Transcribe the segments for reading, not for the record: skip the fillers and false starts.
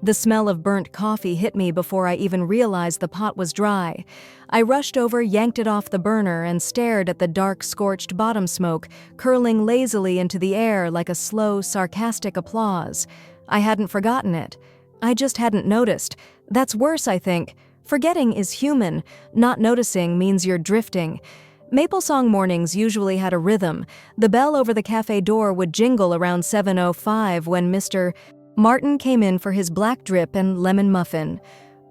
The smell of burnt coffee hit me before I even realized the pot was dry. I rushed over, yanked it off the burner, and stared at the dark, scorched bottom smoke curling lazily into the air like a slow, sarcastic applause. I hadn't forgotten it. I just hadn't noticed. That's worse, I think. Forgetting is human. Not noticing means you're drifting. Maple Song mornings usually had a rhythm. The bell over the cafe door would jingle around 7:05 when Mr. Martin came in for his black drip and lemon muffin.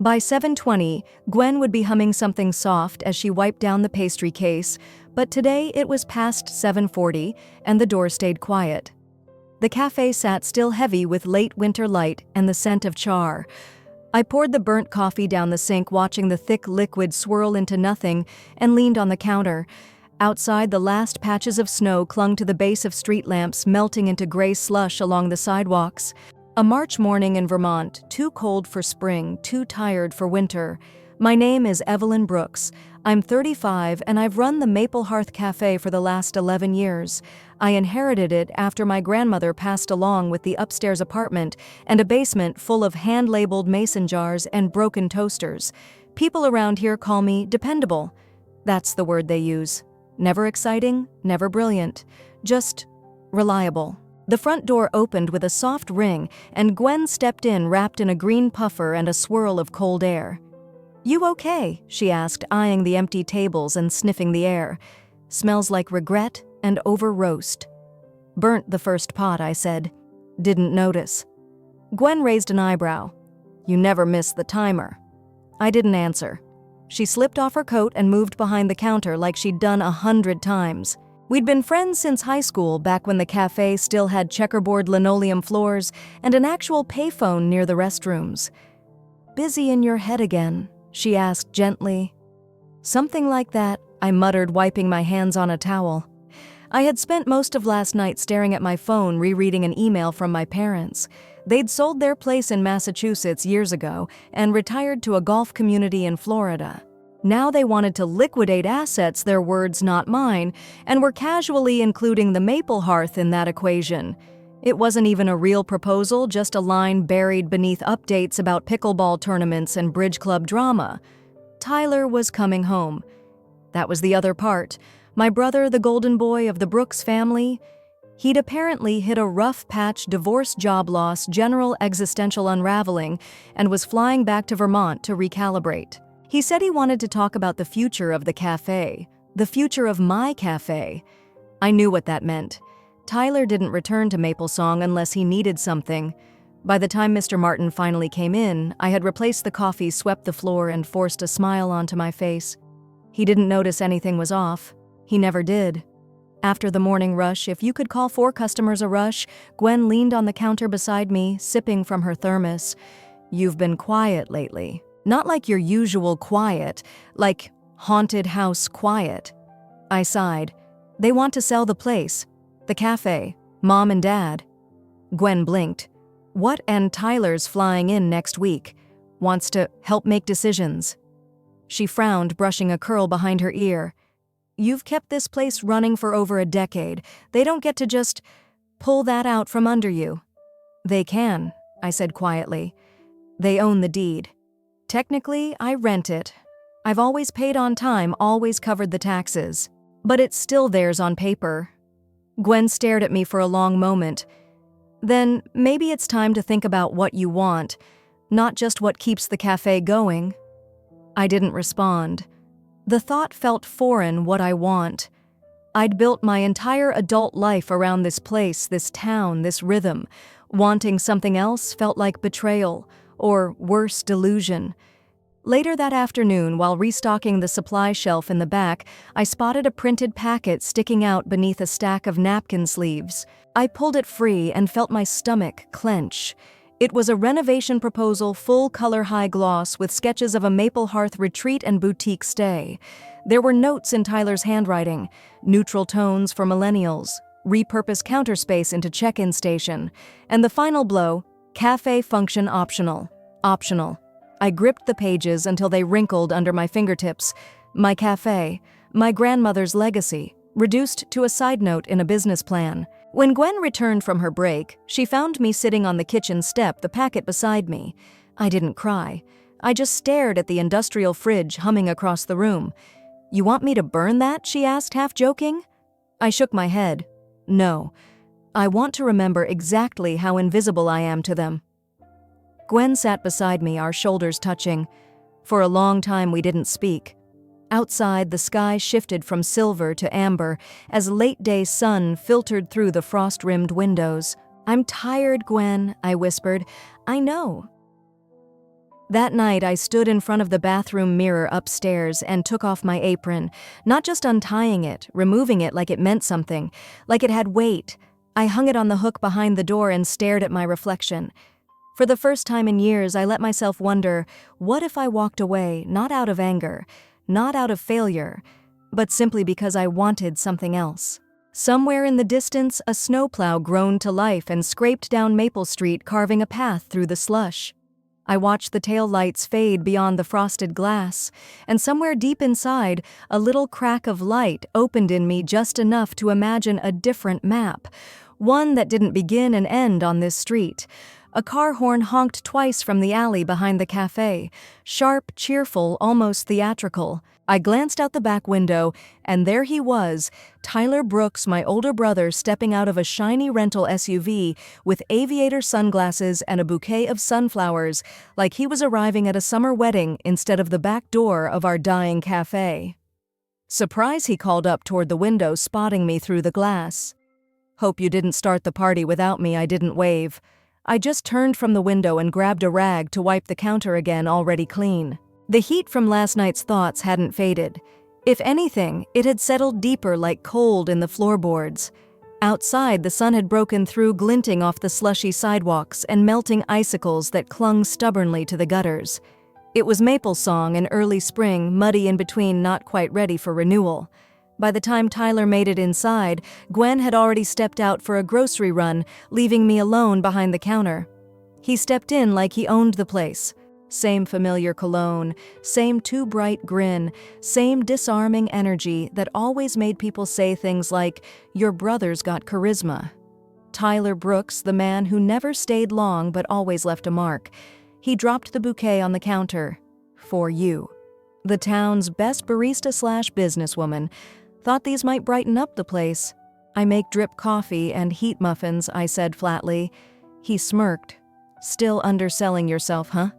By 7:20, Gwen would be humming something soft as she wiped down the pastry case, but today it was past 7:40 and the door stayed quiet. The cafe sat still heavy with late winter light and the scent of char. I poured the burnt coffee down the sink, watching the thick liquid swirl into nothing, and leaned on the counter. Outside, the last patches of snow clung to the base of street lamps, melting into gray slush along the sidewalks. A March morning in Vermont, too cold for spring, too tired for winter. My name is Evelyn Brooks. I'm 35 and I've run the Maple Hearth Cafe for the last 11 years. I inherited it after my grandmother passed along with the upstairs apartment and a basement full of hand-labeled mason jars and broken toasters. People around here call me dependable. That's the word they use. Never exciting, never brilliant, just reliable. The front door opened with a soft ring, and Gwen stepped in wrapped in a green puffer and a swirl of cold air. "You okay?" she asked, eyeing the empty tables and sniffing the air. "Smells like regret and over-roast." "Burnt the first pot," I said. "Didn't notice." Gwen raised an eyebrow. "You never miss the timer." I didn't answer. She slipped off her coat and moved behind the counter like she'd done 100 times. We'd been friends since high school, back when the cafe still had checkerboard linoleum floors and an actual payphone near the restrooms. "Busy in your head again?" she asked gently. "Something like that," I muttered, wiping my hands on a towel. I had spent most of last night staring at my phone, rereading an email from my parents. They'd sold their place in Massachusetts years ago and retired to a golf community in Florida. Now they wanted to liquidate assets, their words, not mine, and were casually including the Maple Hearth in that equation. It wasn't even a real proposal, just a line buried beneath updates about pickleball tournaments and bridge club drama. Tyler was coming home. That was the other part. My brother, the golden boy of the Brooks family, he'd apparently hit a rough patch: divorce, job loss, general existential unraveling, and was flying back to Vermont to recalibrate. He said he wanted to talk about the future of the cafe, the future of my cafe. I knew what that meant. Tyler didn't return to Maple Song unless he needed something. By the time Mr. Martin finally came in, I had replaced the coffee, swept the floor, and forced a smile onto my face. He didn't notice anything was off. He never did. After the morning rush, if you could call 4 customers a rush, Gwen leaned on the counter beside me, sipping from her thermos. "You've been quiet lately. Not like your usual quiet, like haunted house quiet." I sighed. "They want to sell the place. The cafe. Mom and Dad." Gwen blinked. "What? And Tyler's flying in next week. Wants to help make decisions." She frowned, brushing a curl behind her ear. "You've kept this place running for over a decade. They don't get to just pull that out from under you." "They can," I said quietly. "They own the deed. Technically, I rent it. I've always paid on time, always covered the taxes. But it's still theirs on paper." Gwen stared at me for a long moment. "Then maybe it's time to think about what you want, not just what keeps the cafe going." I didn't respond. The thought felt foreign, what I want. I'd built my entire adult life around this place, this town, this rhythm. Wanting something else felt like betrayal, or worse, delusion. Later that afternoon, while restocking the supply shelf in the back, I spotted a printed packet sticking out beneath a stack of napkin sleeves. I pulled it free and felt my stomach clench. It was a renovation proposal, full-color high gloss, with sketches of a Maple Hearth retreat and boutique stay. There were notes in Tyler's handwriting: neutral tones for millennials, repurpose counter space into check-in station, and the final blow: cafe function optional. Optional. I gripped the pages until they wrinkled under my fingertips. My cafe, my grandmother's legacy, reduced to a side note in a business plan. When Gwen returned from her break, she found me sitting on the kitchen step, the packet beside me. I didn't cry. I just stared at the industrial fridge humming across the room. "You want me to burn that?" she asked, half joking. I shook my head. "No. I want to remember exactly how invisible I am to them." Gwen sat beside me, our shoulders touching. For a long time we didn't speak. Outside, the sky shifted from silver to amber as late-day sun filtered through the frost-rimmed windows. "I'm tired, Gwen," I whispered. "I know." That night, I stood in front of the bathroom mirror upstairs and took off my apron, not just untying it, removing it like it meant something, like it had weight. I hung it on the hook behind the door and stared at my reflection. For the first time in years, I let myself wonder, what if I walked away, not out of anger, not out of failure, but simply because I wanted something else? Somewhere in the distance, a snowplow groaned to life and scraped down Maple Street, carving a path through the slush. I watched the tail lights fade beyond the frosted glass, and somewhere deep inside, a little crack of light opened in me just enough to imagine a different map, one that didn't begin and end on this street. A car horn honked twice from the alley behind the café, sharp, cheerful, almost theatrical. I glanced out the back window, and there he was, Tyler Brooks, my older brother, stepping out of a shiny rental SUV with aviator sunglasses and a bouquet of sunflowers, like he was arriving at a summer wedding instead of the back door of our dying café. "Surprise," he called up toward the window, spotting me through the glass. "Hope you didn't start the party without me," I didn't wave. I just turned from the window and grabbed a rag to wipe the counter again, already clean. The heat from last night's thoughts hadn't faded. If anything, it had settled deeper, like cold in the floorboards. Outside, the sun had broken through, glinting off the slushy sidewalks and melting icicles that clung stubbornly to the gutters. It was maple song in early spring, muddy in between, not quite ready for renewal. By the time Tyler made it inside, Gwen had already stepped out for a grocery run, leaving me alone behind the counter. He stepped in like he owned the place. Same familiar cologne, same too bright grin, same disarming energy that always made people say things like, "Your brother's got charisma." Tyler Brooks, the man who never stayed long but always left a mark. He dropped the bouquet on the counter. "For you." The town's best barista/businesswoman. Thought these might brighten up the place. "I make drip coffee and heat muffins," I said flatly. He smirked. "Still underselling yourself, huh?"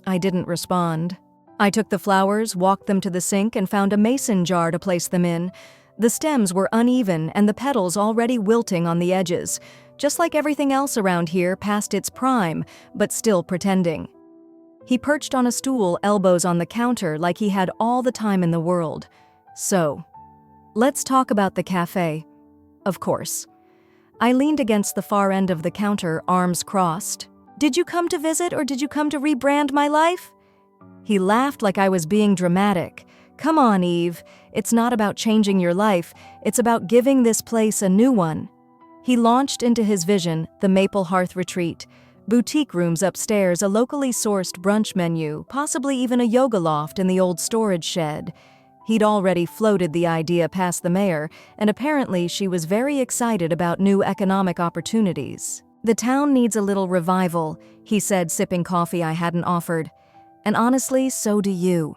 I didn't respond. I took the flowers, walked them to the sink, and found a mason jar to place them in. The stems were uneven and the petals already wilting on the edges, just like everything else around here past its prime, but still pretending. He perched on a stool, elbows on the counter, like he had all the time in the world. "So, let's talk about the cafe." "Of course." I leaned against the far end of the counter, arms crossed. "Did you come to visit, or did you come to rebrand my life?" He laughed like I was being dramatic. "Come on, Eve. It's not about changing your life. It's about giving this place a new one." He launched into his vision, the Maple Hearth Retreat. Boutique rooms upstairs, a locally sourced brunch menu, possibly even a yoga loft in the old storage shed. He'd already floated the idea past the mayor, and apparently she was very excited about new economic opportunities. "The town needs a little revival," he said, sipping coffee I hadn't offered. "And honestly, so do you."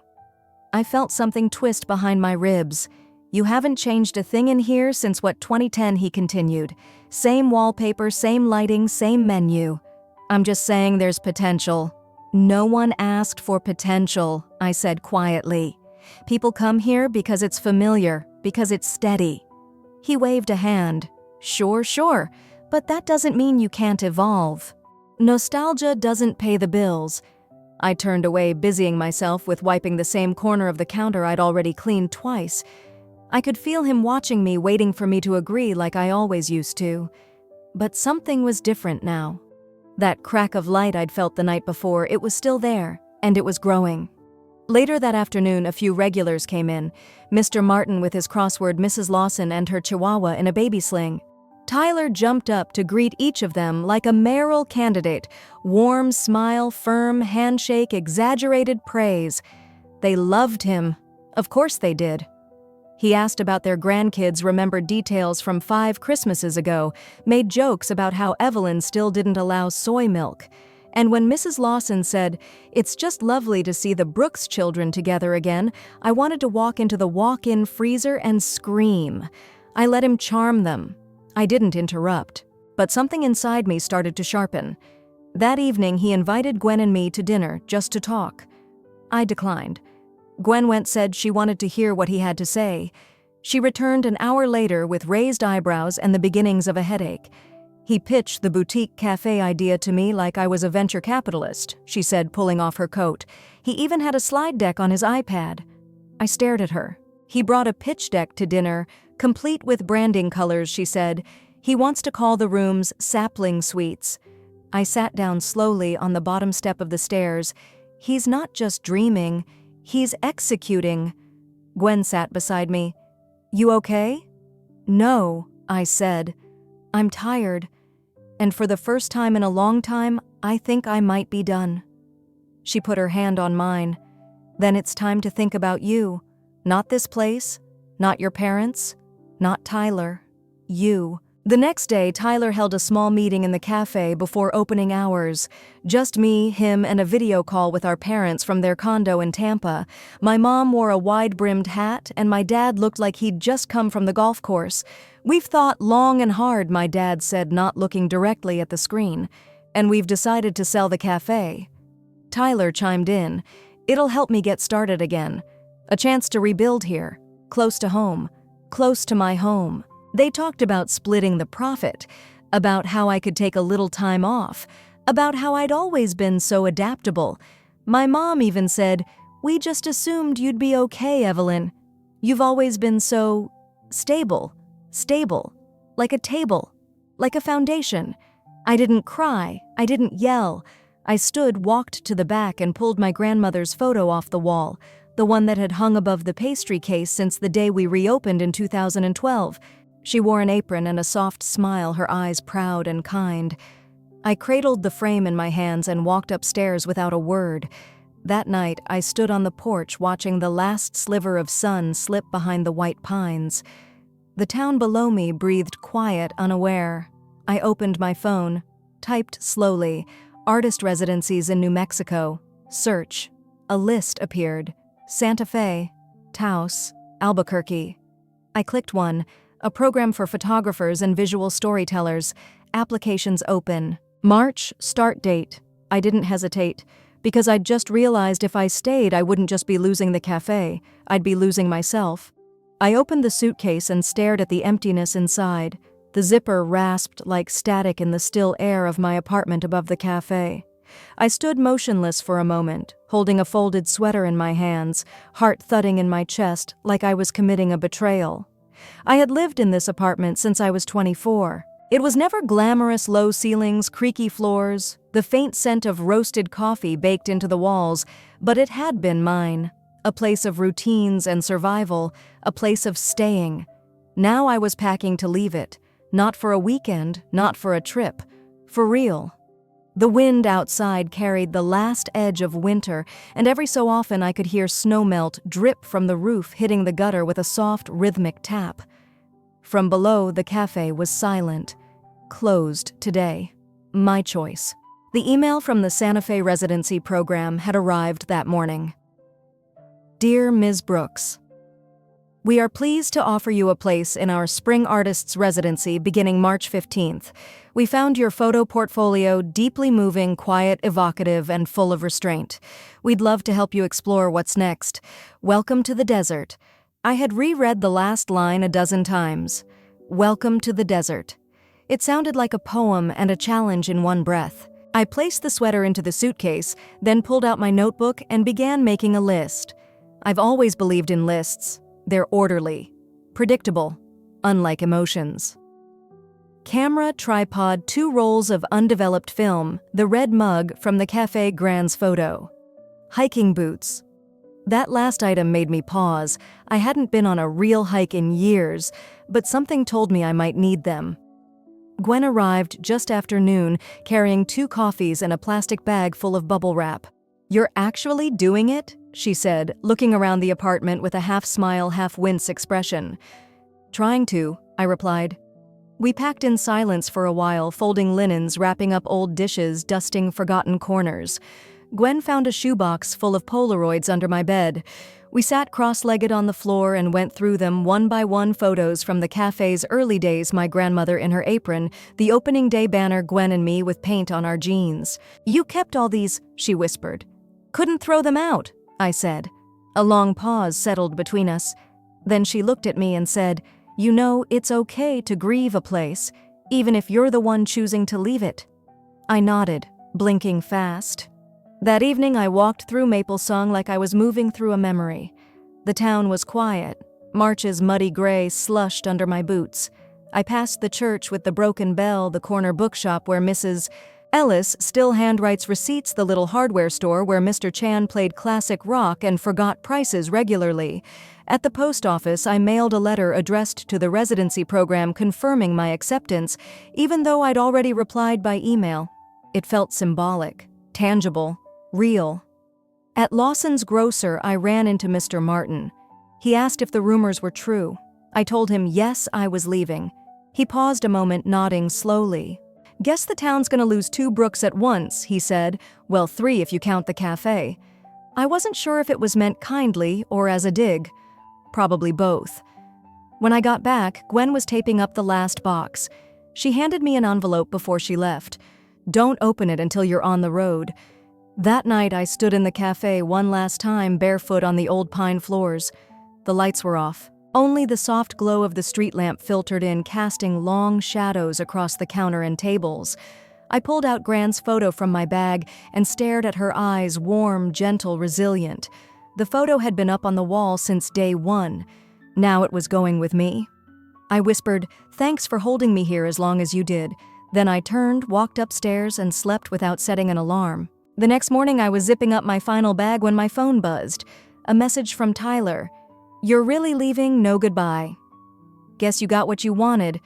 I felt something twist behind my ribs. "You haven't changed a thing in here since, 2010, he continued. "Same wallpaper, same lighting, same menu." "I'm just saying there's potential." "No one asked for potential," I said quietly. "People come here because it's familiar, because it's steady." He waved a hand. Sure. But that doesn't mean you can't evolve. Nostalgia doesn't pay the bills." I turned away, busying myself with wiping the same corner of the counter I'd already cleaned twice. I could feel him watching me, waiting for me to agree like I always used to. But something was different now. That crack of light I'd felt the night before, it was still there, and it was growing. Later that afternoon, a few regulars came in. Mr. Martin with his crossword, Mrs. Lawson and her chihuahua in a baby sling. Tyler jumped up to greet each of them like a mayoral candidate. Warm smile, firm handshake, exaggerated praise. They loved him. Of course they did. He asked about their grandkids remembered details from 5 Christmases ago, made jokes about how Evelyn still didn't allow soy milk. And when Mrs. Lawson said, "It's just lovely to see the Brooks children together again," I wanted to walk into the walk-in freezer and scream. I let him charm them. I didn't interrupt, but something inside me started to sharpen. That evening, he invited Gwen and me to dinner just to talk. I declined. Gwen said she wanted to hear what he had to say. She returned an hour later with raised eyebrows and the beginnings of a headache. "He pitched the boutique cafe idea to me like I was a venture capitalist," she said, pulling off her coat. "He even had a slide deck on his iPad." I stared at her. "He brought a pitch deck to dinner, complete with branding colors," she said. "He wants to call the rooms Sapling Suites." I sat down slowly on the bottom step of the stairs. "He's not just dreaming, he's executing." Gwen sat beside me. "You okay?" "No," I said. "I'm tired. And for the first time in a long time, I think I might be done." She put her hand on mine. "Then it's time to think about you. Not this place, not your parents, not Tyler. You." The next day, Tyler held a small meeting in the cafe before opening hours. Just me, him, and a video call with our parents from their condo in Tampa. My mom wore a wide-brimmed hat, and my dad looked like he'd just come from the golf course. "We've thought long and hard," my dad said, not looking directly at the screen. "And we've decided to sell the cafe." Tyler chimed in. "It'll help me get started again. A chance to rebuild here, close to home, close to my home." They talked about splitting the profit, about how I could take a little time off, about how I'd always been so adaptable. My mom even said, "We just assumed you'd be okay, Evelyn. You've always been so stable, like a table, like a foundation." I didn't cry, I didn't yell. I stood, walked to the back, and pulled my grandmother's photo off the wall, the one that had hung above the pastry case since the day we reopened in 2012. She wore an apron and a soft smile, her eyes proud and kind. I cradled the frame in my hands and walked upstairs without a word. That night, I stood on the porch watching the last sliver of sun slip behind the white pines. The town below me breathed quiet, unaware. I opened my phone, typed slowly, "Artist residencies in New Mexico. Search." A list appeared. Santa Fe, Taos, Albuquerque. I clicked one. A program for photographers and visual storytellers. Applications open. March, start date. I didn't hesitate, because I'd just realized if I stayed, I wouldn't just be losing the cafe, I'd be losing myself. I opened the suitcase and stared at the emptiness inside. The zipper rasped like static in the still air of my apartment above the cafe. I stood motionless for a moment, holding a folded sweater in my hands, heart thudding in my chest like I was committing a betrayal. I had lived in this apartment since I was 24. It was never glamorous low ceilings, creaky floors, the faint scent of roasted coffee baked into the walls, but it had been mine. A place of routines and survival, a place of staying. Now I was packing to leave it, not for a weekend, not for a trip, for real. The wind outside carried the last edge of winter, and every so often I could hear snowmelt drip from the roof hitting the gutter with a soft, rhythmic tap. From below, the cafe was silent. Closed today. My choice. The email from the Santa Fe residency program had arrived that morning. Dear Ms. Brooks, we are pleased to offer you a place in our Spring Artists residency beginning March 15th. We found your photo portfolio deeply moving, quiet, evocative, and full of restraint. We'd love to help you explore what's next. Welcome to the desert. I had reread the last line a dozen times. Welcome to the desert. It sounded like a poem and a challenge in one breath. I placed the sweater into the suitcase, then pulled out my notebook and began making a list. I've always believed in lists. They're orderly, predictable, unlike emotions. Camera, tripod, 2 rolls of undeveloped film, the red mug from the Café Grand's photo. Hiking boots. That last item made me pause. I hadn't been on a real hike in years, but something told me I might need them. Gwen arrived just after noon, carrying 2 coffees and a plastic bag full of bubble wrap. "You're actually doing it?" she said, looking around the apartment with a half-smile, half-wince expression. Trying to, I replied. We packed in silence for a while, folding linens, wrapping up old dishes, dusting forgotten corners. Gwen found a shoebox full of Polaroids under my bed. We sat cross-legged on the floor and went through them one by one, photos from the cafe's early days, my grandmother in her apron, the opening day banner, Gwen and me with paint on our jeans. You kept all these, she whispered. Couldn't throw them out, I said. A long pause settled between us. Then she looked at me and said, You know, it's okay to grieve a place, even if you're the one choosing to leave it. I nodded, blinking fast. That evening I walked through Maple Song like I was moving through a memory. The town was quiet. March's muddy gray slushed under my boots. I passed the church with the broken bell, the corner bookshop where Mrs. Ellis still handwrites receipts, the little hardware store where Mr. Chan played classic rock and forgot prices regularly. At the post office, I mailed a letter addressed to the residency program confirming my acceptance, even though I'd already replied by email. It felt symbolic, tangible, real. At Lawson's grocer, I ran into Mr. Martin. He asked if the rumors were true. I told him yes, I was leaving. He paused a moment, nodding slowly. Guess the town's gonna lose 2 Brooks at once, he said. Well, 3 if you count the cafe. I wasn't sure if it was meant kindly or as a dig. Probably both. When I got back, Gwen was taping up the last box. She handed me an envelope before she left. Don't open it until you're on the road. That night I stood in the cafe one last time, barefoot on the old pine floors. The lights were off. Only the soft glow of the street lamp filtered in, casting long shadows across the counter and tables. I pulled out Gran's photo from my bag and stared at her eyes, warm, gentle, resilient. The photo had been up on the wall since day 1. Now it was going with me. I whispered, "Thanks for holding me here as long as you did." Then I turned, walked upstairs, and slept without setting an alarm. The next morning I was zipping up my final bag when my phone buzzed. A message from Tyler. "You're really leaving? No goodbye. Guess you got what you wanted.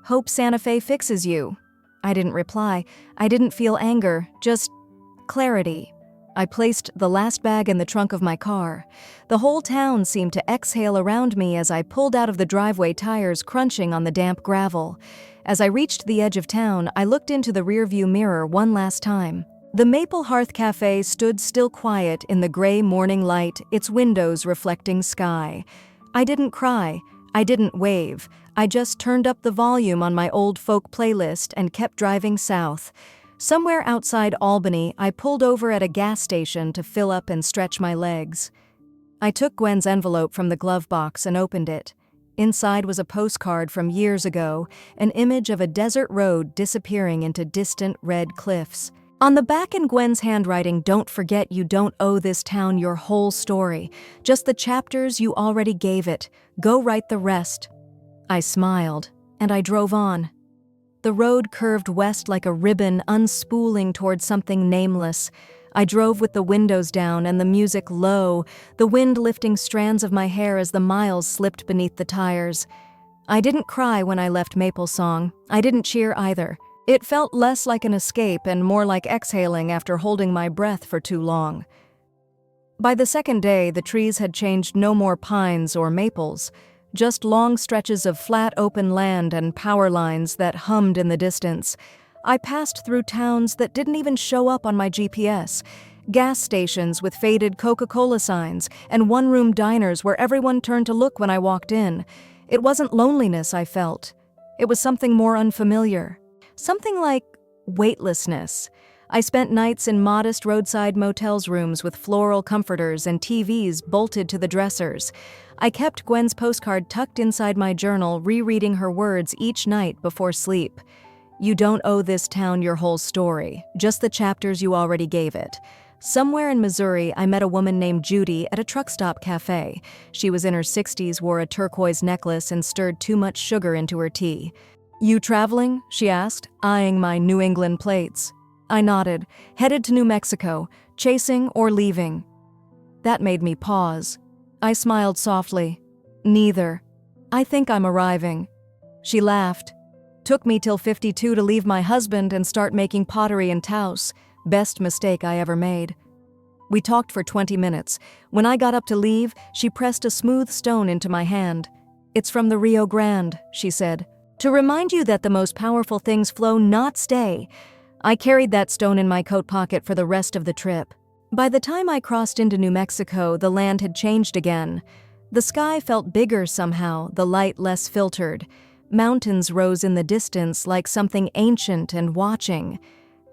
Hope Santa Fe fixes you." I didn't reply. I didn't feel anger, just clarity. I placed the last bag in the trunk of my car. The whole town seemed to exhale around me as I pulled out of the driveway, tires crunching on the damp gravel. As I reached the edge of town, I looked into the rearview mirror one last time. The Maple Hearth Cafe stood still, quiet in the gray morning light, its windows reflecting sky. I didn't cry. I didn't wave. I just turned up the volume on my old folk playlist and kept driving south. Somewhere outside Albany, I pulled over at a gas station to fill up and stretch my legs. I took Gwen's envelope from the glove box and opened it. Inside was a postcard from years ago, an image of a desert road disappearing into distant red cliffs. On the back, in Gwen's handwriting, "Don't forget you don't owe this town your whole story, just the chapters you already gave it. Go write the rest." I smiled, and I drove on. The road curved west like a ribbon, unspooling toward something nameless. I drove with the windows down and the music low, the wind lifting strands of my hair as the miles slipped beneath the tires. I didn't cry when I left Maple Song. I didn't cheer either. It felt less like an escape and more like exhaling after holding my breath for too long. By the second day, the trees had changed. No more pines or maples, just long stretches of flat open land and power lines that hummed in the distance. I passed through towns that didn't even show up on my GPS, gas stations with faded Coca-Cola signs, and one-room diners where everyone turned to look when I walked in. It wasn't loneliness I felt. It was something more unfamiliar. Something like weightlessness. I spent nights in modest roadside motels rooms with floral comforters and TVs bolted to the dressers. I kept Gwen's postcard tucked inside my journal, rereading her words each night before sleep. "You don't owe this town your whole story, just the chapters you already gave it." Somewhere in Missouri, I met a woman named Judy at a truck stop cafe. She was in her 60s, wore a turquoise necklace, and stirred too much sugar into her tea. "You traveling?" she asked, eyeing my New England plates. I nodded, headed to New Mexico, chasing or leaving. That made me pause. I smiled softly. "Neither. I think I'm arriving." She laughed. "Took me till 52 to leave my husband and start making pottery in Taos. Best mistake I ever made." We talked for 20 minutes. When I got up to leave, she pressed a smooth stone into my hand. "It's from the Rio Grande," she said, "to remind you that the most powerful things flow, not stay." I carried that stone in my coat pocket for the rest of the trip. By the time I crossed into New Mexico, the land had changed again. The sky felt bigger somehow, the light less filtered. Mountains rose in the distance like something ancient and watching.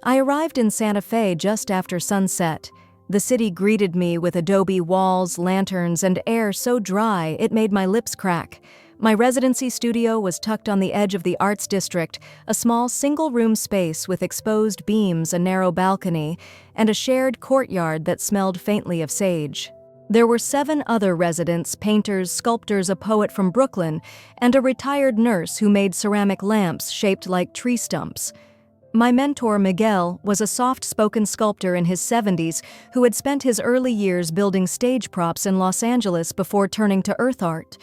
I arrived in Santa Fe just after sunset. The city greeted me with adobe walls, lanterns, and air so dry it made my lips crack. My residency studio was tucked on the edge of the Arts District, a small single-room space with exposed beams, a narrow balcony, and a shared courtyard that smelled faintly of sage. There were 7 other residents, painters, sculptors, a poet from Brooklyn, and a retired nurse who made ceramic lamps shaped like tree stumps. My mentor, Miguel, was a soft-spoken sculptor in his 70s who had spent his early years building stage props in Los Angeles before turning to earth art.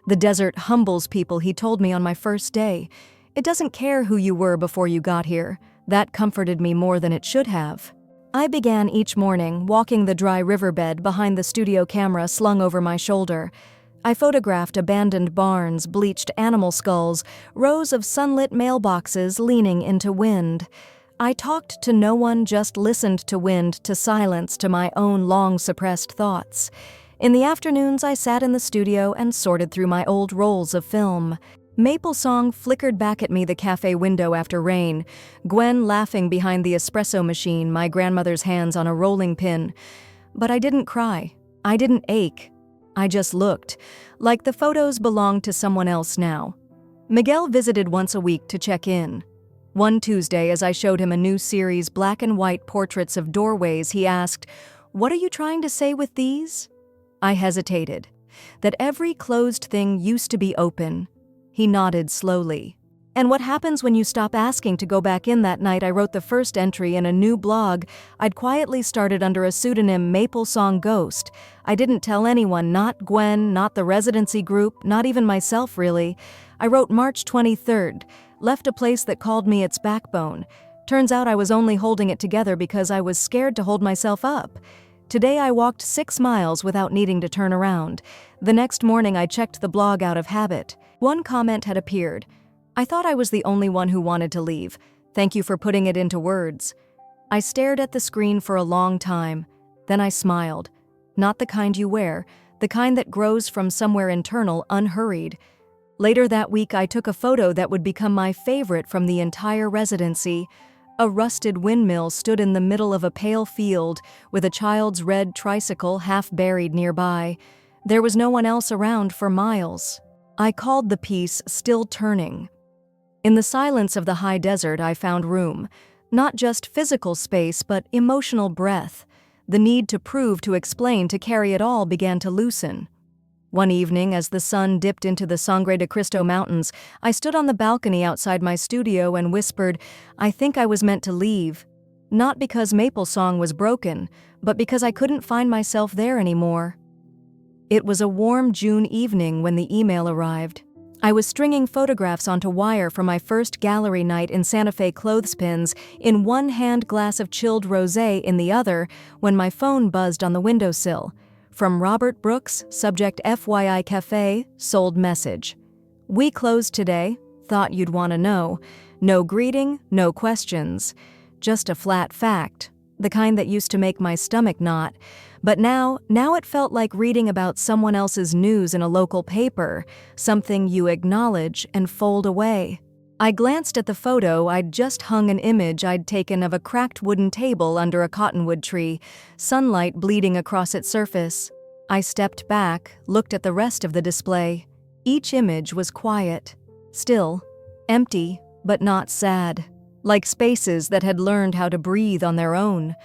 "The desert humbles people," he told me on my first day. "It doesn't care who you were before you got here." That comforted me more than it should have. I began each morning walking the dry riverbed behind the studio camera slung over my shoulder. I photographed abandoned barns, bleached animal skulls, rows of sunlit mailboxes leaning into wind. I talked to no one, just listened to wind, to silence, to my own long-suppressed thoughts. In the afternoons, I sat in the studio and sorted through my old rolls of film. Maple Song flickered back at me the cafe window after rain, Gwen laughing behind the espresso machine, my grandmother's hands on a rolling pin. But I didn't cry. I didn't ache. I just looked, like the photos belonged to someone else now. Miguel visited once a week to check in. One Tuesday, as I showed him a new series, black and white portraits of doorways, he asked, "What are you trying to say with these?" I hesitated. That every closed thing used to be open. He nodded slowly. "And what happens when you stop asking to go back in?" That night I wrote the first entry in a new blog I'd quietly started under a pseudonym, Maple Song Ghost. I didn't tell anyone, not Gwen, not the residency group, not even myself really. I wrote March 23rd, left a place that called me its backbone. Turns out I was only holding it together because I was scared to hold myself up. Today I walked 6 miles without needing to turn around. The next morning I checked the blog out of habit. One comment had appeared. "I thought I was the only one who wanted to leave. Thank you for putting it into words." I stared at the screen for a long time. Then I smiled. Not the kind you wear, the kind that grows from somewhere internal, unhurried. Later that week I took a photo that would become my favorite from the entire residency. A rusted windmill stood in the middle of a pale field, with a child's red tricycle half buried nearby. There was no one else around for miles. I called the piece "Still Turning." In the silence of the high desert, I found room. Not just physical space, but emotional breath. The need to prove, to explain, to carry it all began to loosen. One evening, as the sun dipped into the Sangre de Cristo Mountains, I stood on the balcony outside my studio and whispered, "I think I was meant to leave." Not because Maple Song was broken, but because I couldn't find myself there anymore. It was a warm June evening when the email arrived. I was stringing photographs onto wire for my first gallery night in Santa Fe clothespins, in one hand glass of chilled rosé in the other, when my phone buzzed on the windowsill. From Robert Brooks, subject FYI Café, sold message. "We closed today. Thought you'd want to know. No greeting, no questions. Just a flat fact. The kind that used to make my stomach knot. But now it felt like reading about someone else's news in a local paper, something you acknowledge and fold away." I glanced at the photo. I'd just hung an image I'd taken of a cracked wooden table under a cottonwood tree, sunlight bleeding across its surface. I stepped back, looked at the rest of the display. Each image was quiet, still, empty, but not sad, like spaces that had learned how to breathe on their own.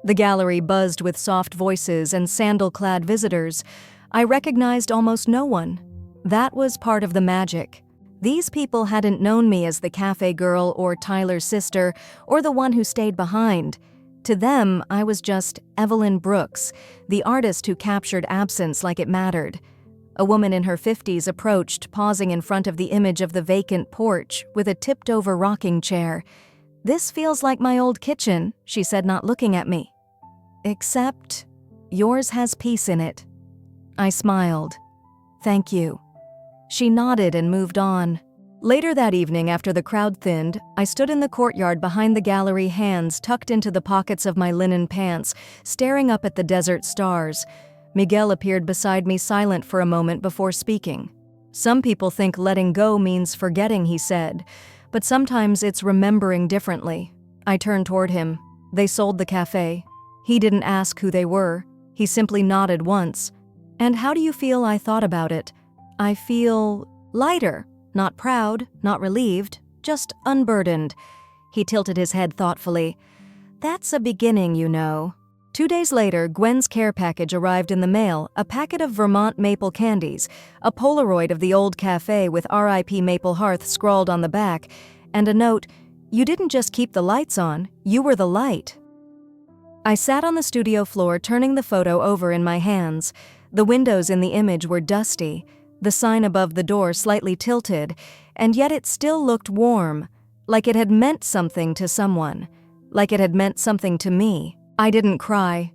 The gallery buzzed with soft voices and sandal-clad visitors. I recognized almost no one. That was part of the magic. These people hadn't known me as the cafe girl or Tyler's sister or the one who stayed behind. To them, I was just Evelyn Brooks, the artist who captured absence like it mattered. A woman in her 50s approached, pausing in front of the image of the vacant porch with a tipped-over rocking chair. "This feels like my old kitchen," she said, not looking at me. "Except," yours has peace in it." I smiled. "Thank you." She nodded and moved on. Later that evening, after the crowd thinned, I stood in the courtyard behind the gallery, hands tucked into the pockets of my linen pants, staring up at the desert stars. Miguel appeared beside me, silent for a moment before speaking. "Some people think letting go means forgetting," he said, "but sometimes it's remembering differently." I turned toward him. "They sold the café." He didn't ask who they were. He simply nodded once. "And how do you feel?" I thought about it. "I feel lighter. Not proud, not relieved, just unburdened." He tilted his head thoughtfully. "That's a beginning, you know." 2 days later, Gwen's care package arrived in the mail, a packet of Vermont maple candies, a Polaroid of the old cafe with RIP Maple Hearth scrawled on the back, and a note, "You didn't just keep the lights on, you were the light." I sat on the studio floor, turning the photo over in my hands. The windows in the image were dusty, the sign above the door slightly tilted, and yet it still looked warm, like it had meant something to someone, like it had meant something to me. I didn't cry.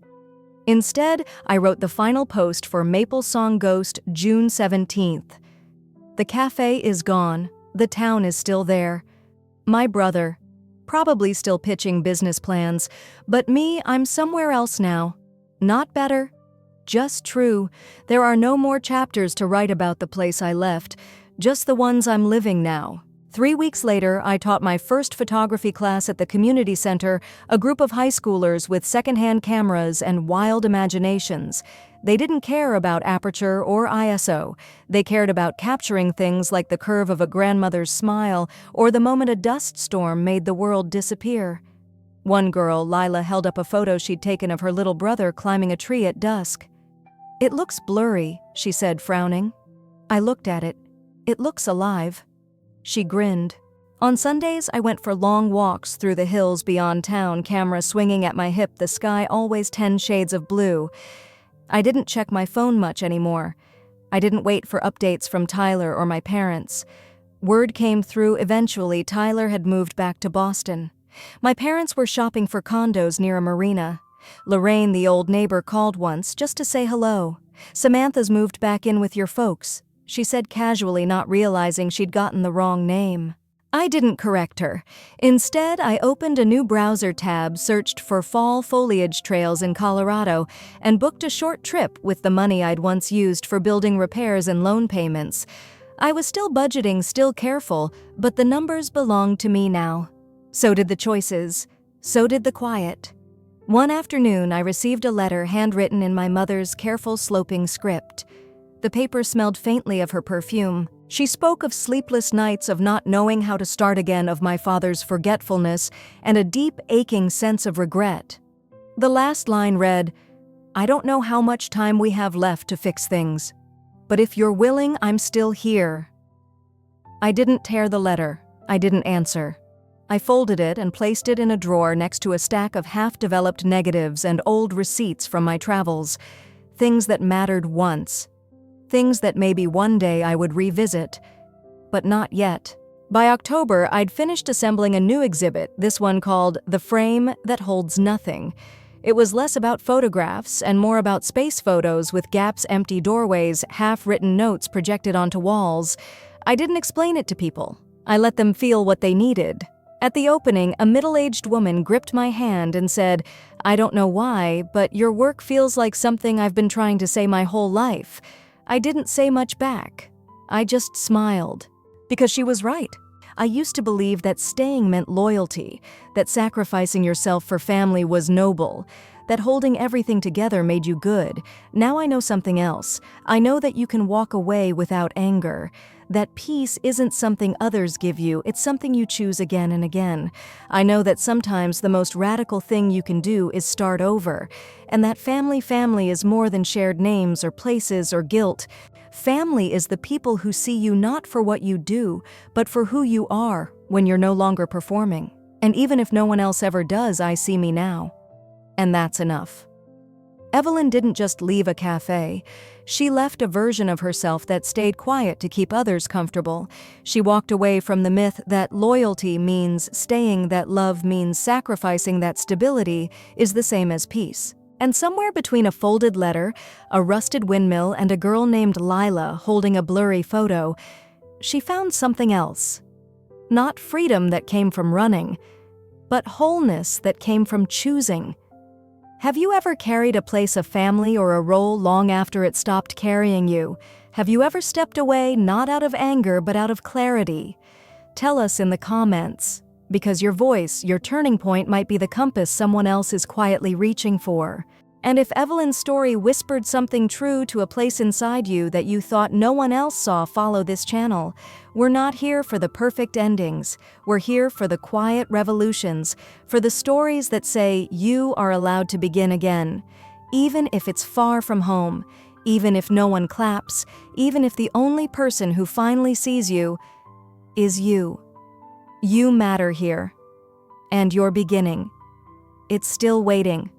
Instead, I wrote the final post for Maple Song Ghost, June 17th. "The cafe is gone, the town is still there. My brother, probably still pitching business plans, but me, I'm somewhere else now. Not better, just true. There are no more chapters to write about the place I left, just the ones I'm living now." 3 weeks later, I taught my first photography class at the community center, a group of high schoolers with secondhand cameras and wild imaginations. They didn't care about aperture or ISO. They cared about capturing things like the curve of a grandmother's smile or the moment a dust storm made the world disappear. One girl, Lila, held up a photo she'd taken of her little brother climbing a tree at dusk. "It looks blurry," she said, frowning. I looked at it. "It looks alive." She grinned. On Sundays, I went for long walks through the hills beyond town, camera swinging at my hip, the sky always 10 shades of blue. I didn't check my phone much anymore. I didn't wait for updates from Tyler or my parents. Word came through eventually. Tyler had moved back to Boston. My parents were shopping for condos near a marina. Lorraine, the old neighbor, called once just to say hello. "Samantha's moved back in with your folks," she said casually, not realizing she'd gotten the wrong name. I didn't correct her. Instead, I opened a new browser tab, searched for fall foliage trails in Colorado, and booked a short trip with the money I'd once used for building repairs and loan payments. I was still budgeting, still careful, but the numbers belonged to me now. So did the choices. So did the quiet. One afternoon, I received a letter handwritten in my mother's careful sloping script. The paper smelled faintly of her perfume. She spoke of sleepless nights, of not knowing how to start again, of my father's forgetfulness, and a deep, aching sense of regret. The last line read, "I don't know how much time we have left to fix things, but if you're willing, I'm still here." I didn't tear the letter. I didn't answer. I folded it and placed it in a drawer next to a stack of half-developed negatives and old receipts from my travels, things that mattered once. Things that maybe one day I would revisit, but not yet. By October, I'd finished assembling a new exhibit, this one called The Frame That Holds Nothing. It was less about photographs and more about space photos with gaps, empty doorways, half-written notes projected onto walls. I didn't explain it to people. I let them feel what they needed. At the opening, a middle-aged woman gripped my hand and said, "I don't know why, but your work feels like something I've been trying to say my whole life." I didn't say much back. I just smiled. Because she was right. I used to believe that staying meant loyalty, that sacrificing yourself for family was noble, that holding everything together made you good. Now I know something else. I know that you can walk away without anger, that peace isn't something others give you, it's something you choose again and again. I know that sometimes the most radical thing you can do is start over, and that family is more than shared names or places or guilt. Family is the people who see you not for what you do, but for who you are when you're no longer performing. And even if no one else ever does, I see me now. And that's enough. Evelyn didn't just leave a cafe. She left a version of herself that stayed quiet to keep others comfortable. She walked away from the myth that loyalty means staying, that love means sacrificing, that stability is the same as peace. And somewhere between a folded letter, a rusted windmill, and a girl named Lila holding a blurry photo, she found something else. Not freedom that came from running, but wholeness that came from choosing. Have you ever carried a place of family or a role long after it stopped carrying you? Have you ever stepped away not out of anger but out of clarity? Tell us in the comments, because your voice, your turning point might be the compass someone else is quietly reaching for. And if Evelyn's story whispered something true to a place inside you that you thought no one else saw, follow this channel. We're not here for the perfect endings. We're here for the quiet revolutions, for the stories that say you are allowed to begin again. Even if it's far from home, even if no one claps, even if the only person who finally sees you is you. You matter here. And your beginning. It's still waiting.